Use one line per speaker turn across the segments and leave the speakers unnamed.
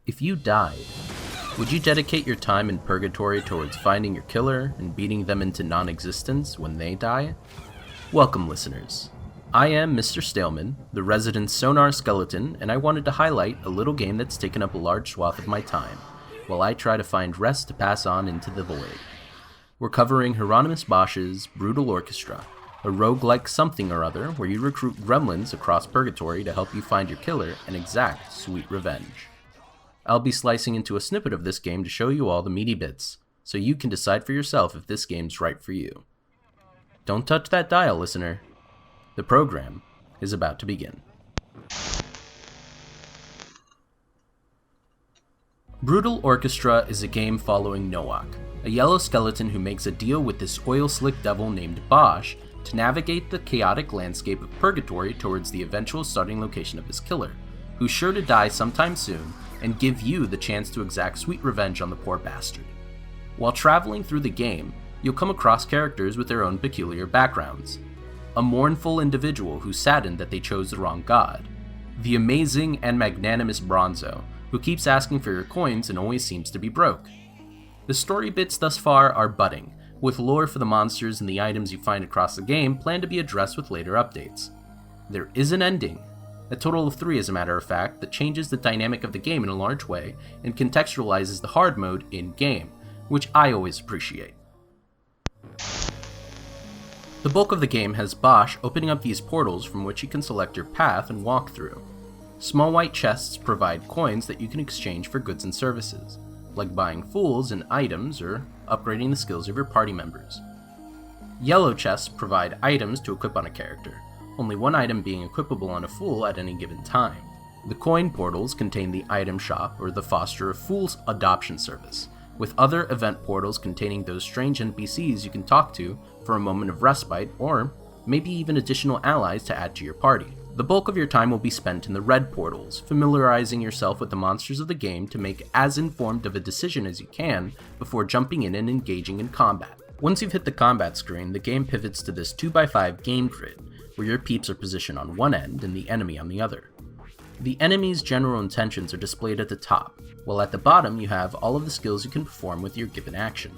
If you died, would you dedicate your time in purgatory towards finding your killer and beating them into non-existence when they die? Welcome, listeners. I am Mr. Staleman, the resident sonar skeleton, and I wanted to highlight a little game that's taken up a large swath of my time, while I try to find rest to pass on into the void. We're covering Hieronymus Bosch's Brutal Orchestra, a roguelike something or other where you recruit gremlins across purgatory to help you find your killer and exact sweet revenge. I'll be slicing into a snippet of this game to show you all the meaty bits, so you can decide for yourself if this game's right for you. Don't touch that dial, listener. The program is about to begin. Brutal Orchestra is a game following Nowak, a yellow skeleton who makes a deal with this oil-slick devil named Bosch to navigate the chaotic landscape of purgatory towards the eventual starting location of his killer, who's sure to die sometime soon and give you the chance to exact sweet revenge on the poor bastard. While traveling through the game, you'll come across characters with their own peculiar backgrounds. A mournful individual who's saddened that they chose the wrong god. The amazing and magnanimous Bronzo, who keeps asking for your coins and always seems to be broke. The story bits thus far are budding, with lore for the monsters and the items you find across the game planned to be addressed with later updates. There is an ending, a total of 3 as a matter of fact, that changes the dynamic of the game in a large way and contextualizes the hard mode in-game, which I always appreciate. The bulk of the game has Bosch opening up these portals from which you can select your path and walk through. Small white chests provide coins that you can exchange for goods and services, like buying fools and items or upgrading the skills of your party members. Yellow chests provide items to equip on a character, only one item being equipable on a fool at any given time. The coin portals contain the item shop or the Foster of Fools adoption service, with other event portals containing those strange NPCs you can talk to for a moment of respite, or maybe even additional allies to add to your party. The bulk of your time will be spent in the red portals, familiarizing yourself with the monsters of the game to make as informed of a decision as you can before jumping in and engaging in combat. Once you've hit the combat screen, the game pivots to this 2x5 game grid, where your peeps are positioned on one end and the enemy on the other. The enemy's general intentions are displayed at the top, while at the bottom you have all of the skills you can perform with your given action.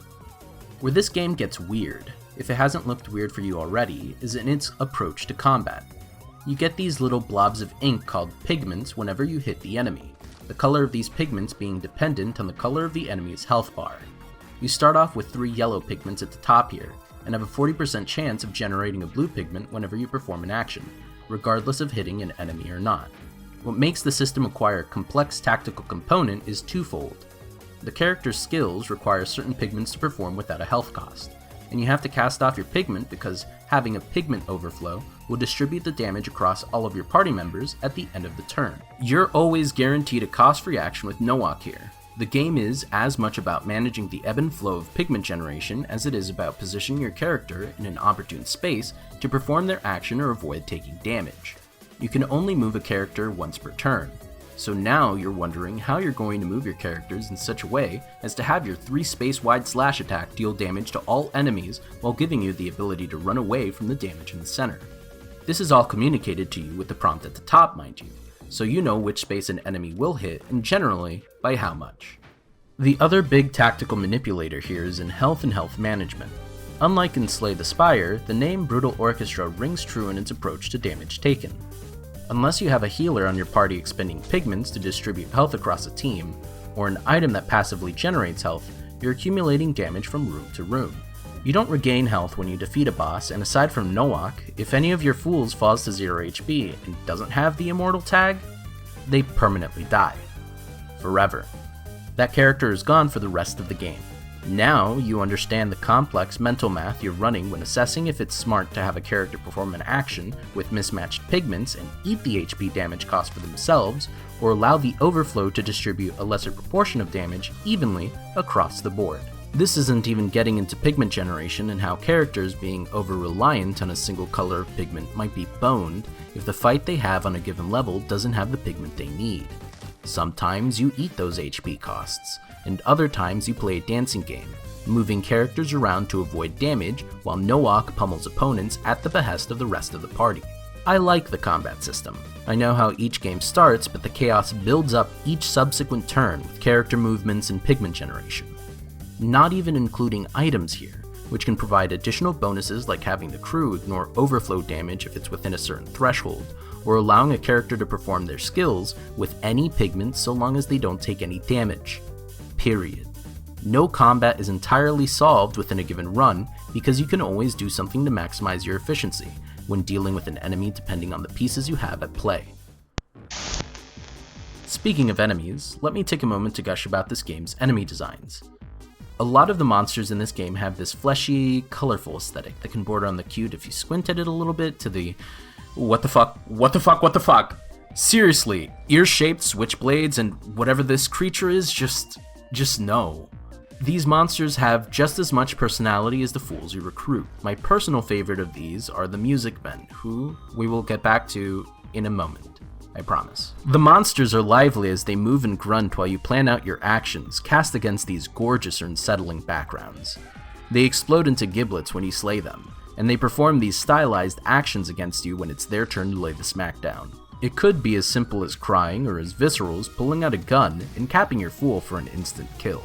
Where this game gets weird, if it hasn't looked weird for you already, is in its approach to combat. You get these little blobs of ink called pigments whenever you hit the enemy, the color of these pigments being dependent on the color of the enemy's health bar. You start off with 3 yellow pigments at the top here, and have a 40% chance of generating a blue pigment whenever you perform an action, regardless of hitting an enemy or not. What makes the system acquire a complex tactical component is twofold. The character's skills require certain pigments to perform without a health cost, and you have to cast off your pigment because having a pigment overflow will distribute the damage across all of your party members at the end of the turn. You're always guaranteed a cost-free action with Nowak here. The game is as much about managing the ebb and flow of pigment generation as it is about positioning your character in an opportune space to perform their action or avoid taking damage. You can only move a character once per turn, so now you're wondering how you're going to move your characters in such a way as to have your 3 space-wide slash attack deal damage to all enemies while giving you the ability to run away from the damage in the center. This is all communicated to you with the prompt at the top, mind you, so you know which space an enemy will hit and generally by how much. The other big tactical manipulator here is in health and health management. Unlike in Slay the Spire, the name Brutal Orchestra rings true in its approach to damage taken. Unless you have a healer on your party expending pigments to distribute health across a team, or an item that passively generates health, you're accumulating damage from room to room. You don't regain health when you defeat a boss, and aside from Nowak, if any of your fools falls to 0 HP and doesn't have the immortal tag, they permanently die. Forever. That character is gone for the rest of the game. Now you understand the complex mental math you're running when assessing if it's smart to have a character perform an action with mismatched pigments and eat the HP damage cost for themselves, or allow the overflow to distribute a lesser proportion of damage evenly across the board. This isn't even getting into pigment generation and how characters being over-reliant on a single color of pigment might be boned if the fight they have on a given level doesn't have the pigment they need. Sometimes you eat those HP costs, and other times you play a dancing game, moving characters around to avoid damage while Nowak pummels opponents at the behest of the rest of the party. I like the combat system. I know how each game starts, but the chaos builds up each subsequent turn with character movements and pigment generation. Not even including items here, which can provide additional bonuses like having the crew ignore overflow damage if it's within a certain threshold, or allowing a character to perform their skills with any pigment so long as they don't take any damage. Period. No combat is entirely solved within a given run because you can always do something to maximize your efficiency when dealing with an enemy depending on the pieces you have at play. Speaking of enemies, let me take a moment to gush about this game's enemy designs. A lot of the monsters in this game have this fleshy, colorful aesthetic that can border on the cute if you squint at it a little bit to the what the fuck. Seriously, ear-shaped switchblades and whatever this creature is, just no. These monsters have just as much personality as the fools you recruit. My personal favorite of these are the music men, who we will get back to in a moment, I promise. The monsters are lively as they move and grunt while you plan out your actions, cast against these gorgeous or unsettling backgrounds. They explode into giblets when you slay them, and they perform these stylized actions against you when it's their turn to lay the smackdown. It could be as simple as crying or as visceral as pulling out a gun and capping your fool for an instant kill.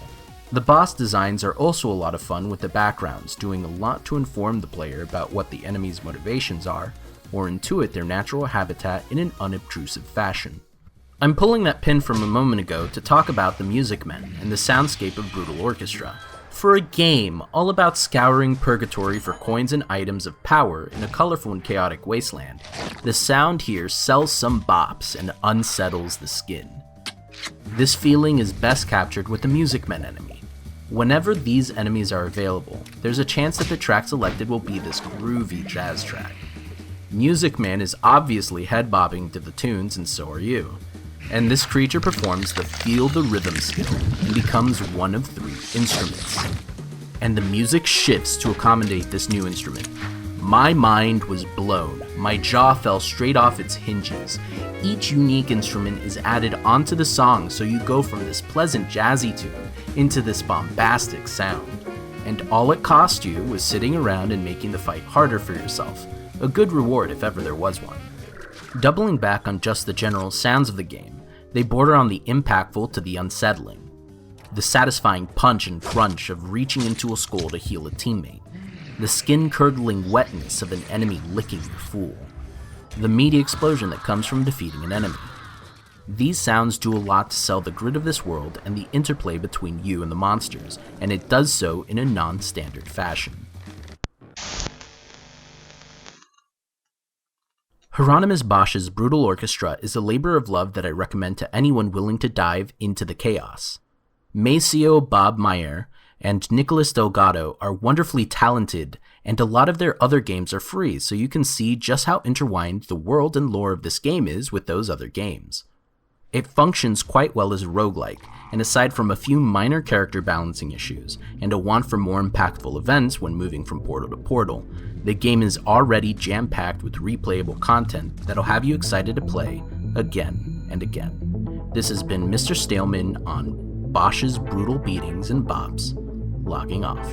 The boss designs are also a lot of fun with the backgrounds, doing a lot to inform the player about what the enemy's motivations are, or intuit their natural habitat in an unobtrusive fashion. I'm pulling that pin from a moment ago to talk about the music men and the soundscape of Brutal Orchestra. For a game all about scouring purgatory for coins and items of power in a colorful and chaotic wasteland, the sound here sells some bops and unsettles the skin. This feeling is best captured with the music men enemy. Whenever these enemies are available, there's a chance that the track selected will be this groovy jazz track. Music Man is obviously head bobbing to the tunes, and so are you. And this creature performs the Feel the Rhythm skill and becomes one of 3 instruments. And the music shifts to accommodate this new instrument. My mind was blown. My jaw fell straight off its hinges. Each unique instrument is added onto the song, so you go from this pleasant jazzy tune into this bombastic sound. And all it cost you was sitting around and making the fight harder for yourself. A good reward if ever there was one. Doubling back on just the general sounds of the game, they border on the impactful to the unsettling. The satisfying punch and crunch of reaching into a skull to heal a teammate. The skin-curdling wetness of an enemy licking your fool. The meaty explosion that comes from defeating an enemy. These sounds do a lot to sell the grit of this world and the interplay between you and the monsters, and it does so in a non-standard fashion. Hieronymus Bosch's Brutal Orchestra is a labor of love that I recommend to anyone willing to dive into the chaos. Maceo Bob Meyer and Nicolas Delgado are wonderfully talented, and a lot of their other games are free, so you can see just how intertwined the world and lore of this game is with those other games. It functions quite well as a roguelike, and aside from a few minor character balancing issues, and a want for more impactful events when moving from portal to portal, the game is already jam-packed with replayable content that'll have you excited to play again and again. This has been Mr. Staleman on Bosch's Brutal Beatings and Bops, logging off.